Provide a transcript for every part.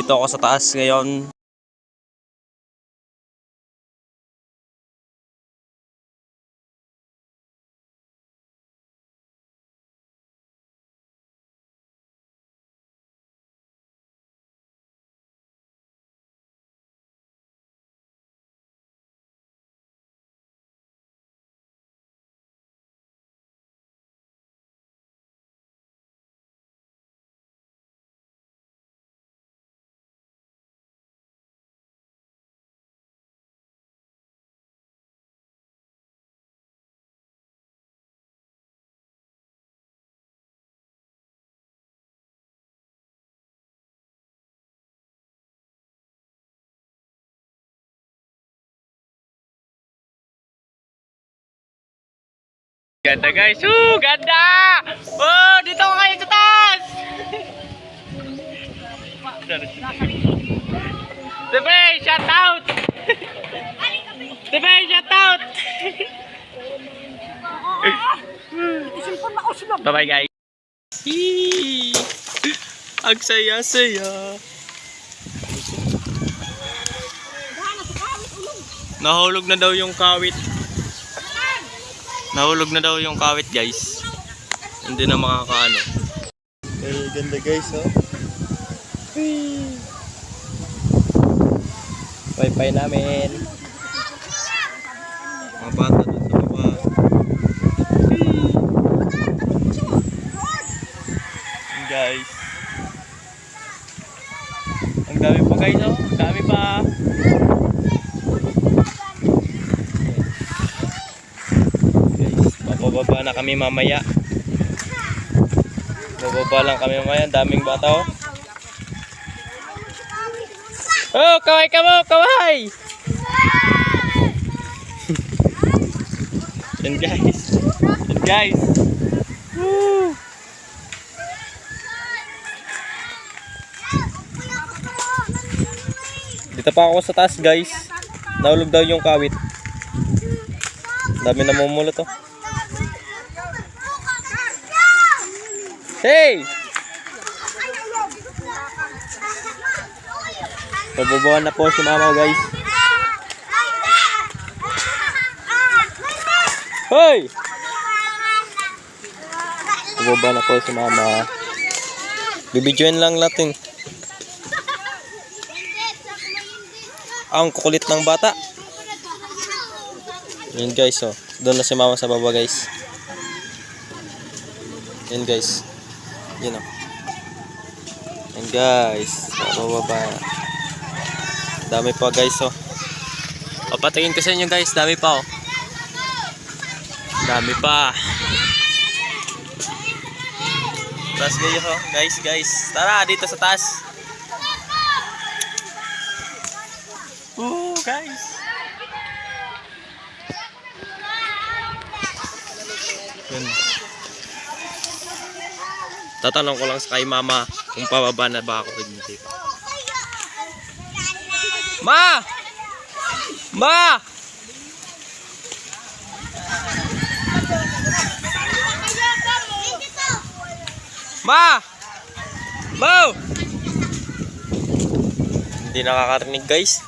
Nandito ako sa taas ngayon. Ganda guys, ganda! Oh, dito ko kayo sa taas! Diba, shout out! Diba, shout out! Bye bye guys! Hee! Ang saya-saya! Nahulog na daw yung kawit. Nahulog na daw yung kawit guys. Hindi na makakaano. Ay, ganda guys, oh. Wi-Fi namin. Mga bata doon sa baba. Yan guys. Ang dami pa guys, oh. Ang dami pa. Bababa na kami mamaya. Bababa lang kami mamaya. Ang daming bata, oh. Oh, kaway ka mo, kaway! Yan guys. Yan guys. Woo! Dito pa ako sa taas guys. Nahulog daw yung kawit. Dami namumulot, oh. Hey! Pabubuhan na po si mama guys. Hoy! Pabubuhan na po si mama. Bibidyoin lang natin. Ang kukulit ng bata. Yan guys, oh. Doon na si mama sa baba guys. Yan guys. Yan, oh. Yan guys. Sa baba. Dami pa guys, oh. Papatingin ko sa inyo guys. Dami pa, oh. Dami pa. Taas kayo, oh. Guys. Tara, dito sa taas. Guys. Yan. Tatanong ko lang sa kay mama kung pababa na ba ako. Hindi pa. Ma! Ma! Ma! Mo! Hindi nakakarinig guys.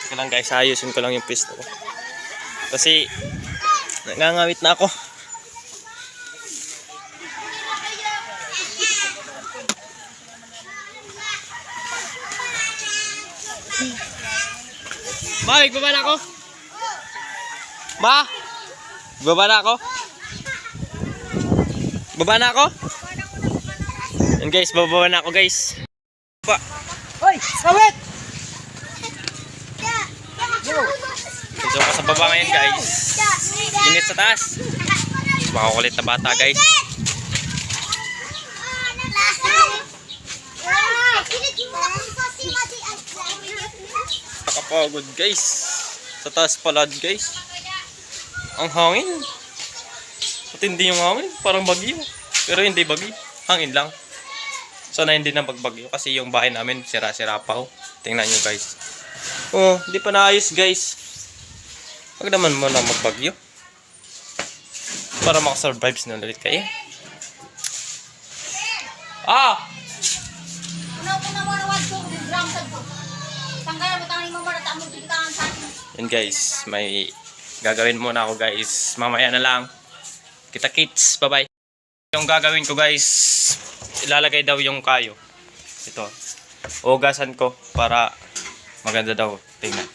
Kailan guys, ayusin ko lang yung pisto ko. Kasi nangangawit na ako. Ma, baba na ako. Ma, baba na ako. Baba na ako. Yan guys, bababa na ako guys. Pa. Hoy, kawit! Dito ako sa baba ngayon guys. Init sa taas. Makukulit na bata guys. Nakapagod guys. Sa taas palad guys. Ang hangin. Matindi yung hangin. Parang bagyo. Pero hindi bagyo. Hangin lang. Sana hindi na magbagyo. Kasi yung bahay namin sira-sira pa, oh. Tingnan nyo guys. Oh, hindi pa naayos guys. Wag naman muna magbagyo. Para makasurvive na ulit kayo. Ah! Una mo na wad ko, gram sad ko. Tanggal mo tangani mo para tamo tigitan sa akin. Yun guys, may gagawin muna ako guys. Mamaya na lang. Kita kits, bye bye. Yung gagawin ko guys, ilalagay daw yung kayo. Ito. Hugasan ko para maganda daw. Tingnan.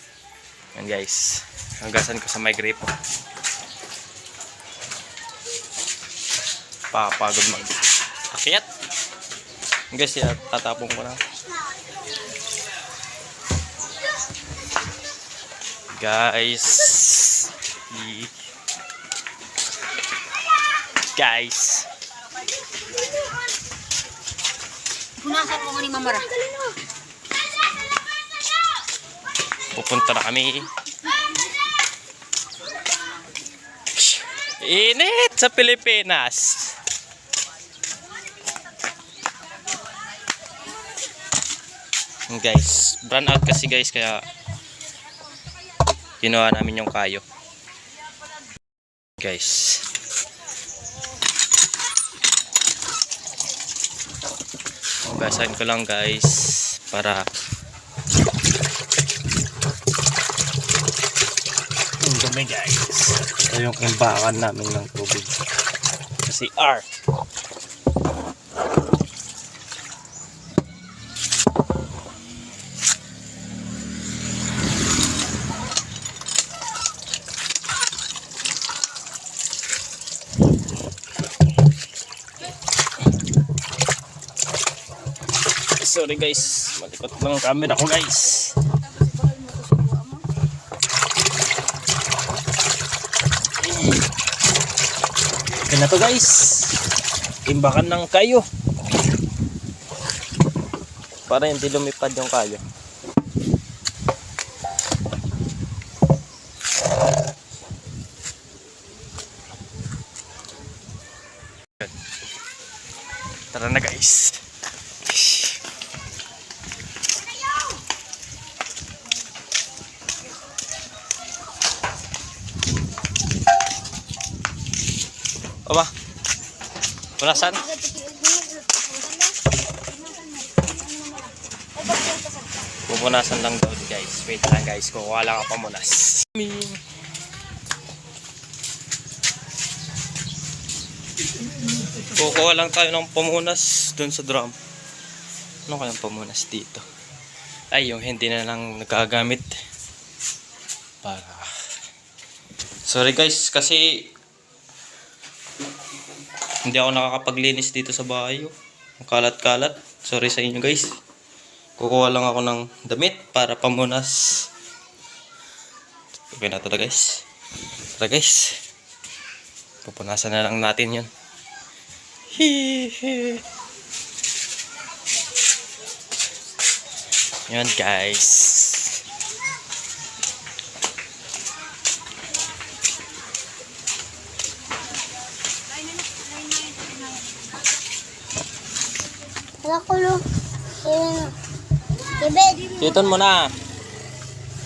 Yan guys. Hugasan ko sa may gripo. Papagod mag akyat. Guys, tatapong ko na. Guys. Guys. Punasan mo ni Mamara. Pupunta na kami. Init sa Pilipinas. Guys, brand out kasi guys kaya ginawa namin yung kayo. Guys. Hugasan ko lang guys para ang dumi guys. Ito yung imbakan namin ng tubig. Kasi R. Sorry guys, malikot lang ang camera ko guys. Ito na to guys. Imbakan ng kayo. Para hindi lumipad yung kayo. Tara na guys. Aba, punasan? Pupunasan lang daw guys. Wait lang guys, kukuha lang ako pamunas. Kukuha lang tayo ng pamunas dun sa drum. Ano kayang pamunas dito? Ay, yung hindi na lang nagagamit. Para... Sorry guys, kasi hindi ako nakakapaglinis dito sa bahay. Ang kalat-kalat. Sorry sa inyo guys. Kukuha lang ako ng damit para pamunas. Okay na ito guys. Tara guys. Pupunasan na lang natin yun. Yan guys. Wala ko lo. Ibed. Titon mo na.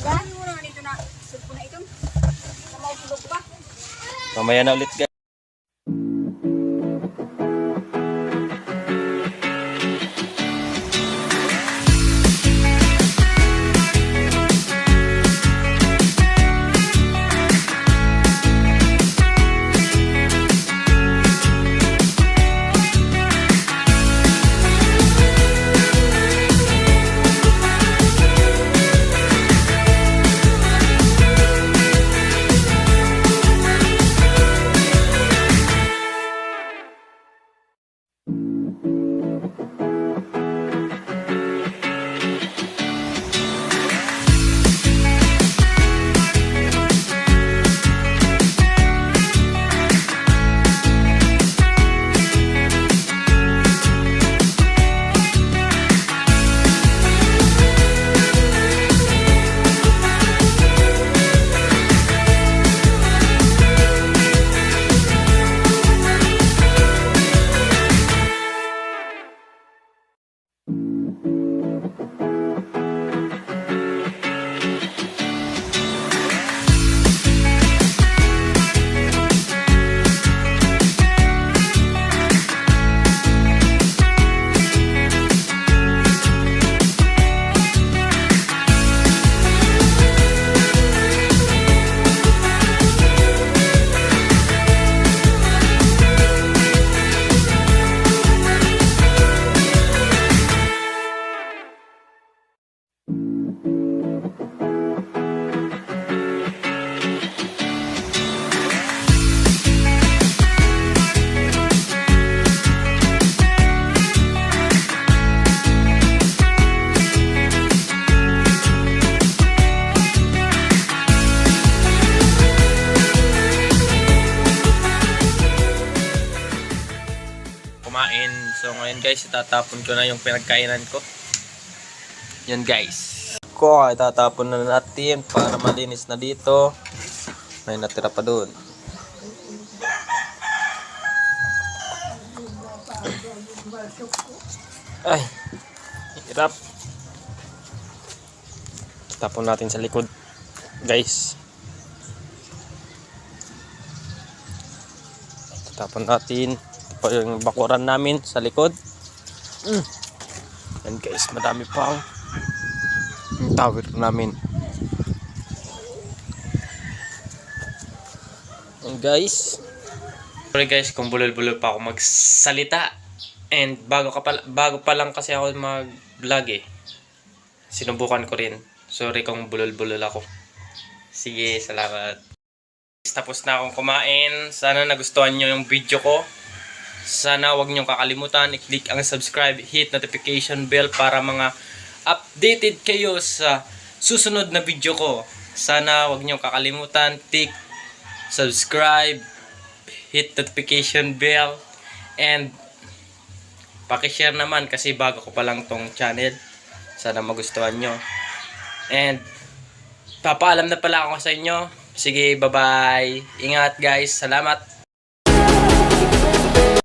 Dami mo na dito na. Supo na ito. Mautulog pa. Mamaya na ulit guys. So ngayon guys, itatapon ko na yung pinagkainan ko. Yan guys. Ko itatapon na natin para malinis na dito. May natira pa doon. Ay, hirap. Tapon natin sa likod, guys. Tapon natin. Ito pa yung bakuran namin sa likod. Yan guys, madami pa ang tower namin. Yan guys. Sorry guys kung bulol-bulol pa ako magsalita. And bago pa lang kasi ako mag-vlog eh. Sinubukan ko rin. Sorry kung bulol-bulol ako. Sige, salamat. Tapos na akong kumain. Sana nagustuhan nyo yung video ko. Sana wag nyo kakalimutan i-click ang subscribe, hit notification bell para mga updated kayo sa susunod na video ko. Sana wag nyo kakalimutan click subscribe, hit notification bell, and paki-share naman kasi bago ko pa lang tong channel. Sana magustuhan nyo. And papaalam na pala ako sa inyo. Sige, bye-bye. Ingat guys. Salamat.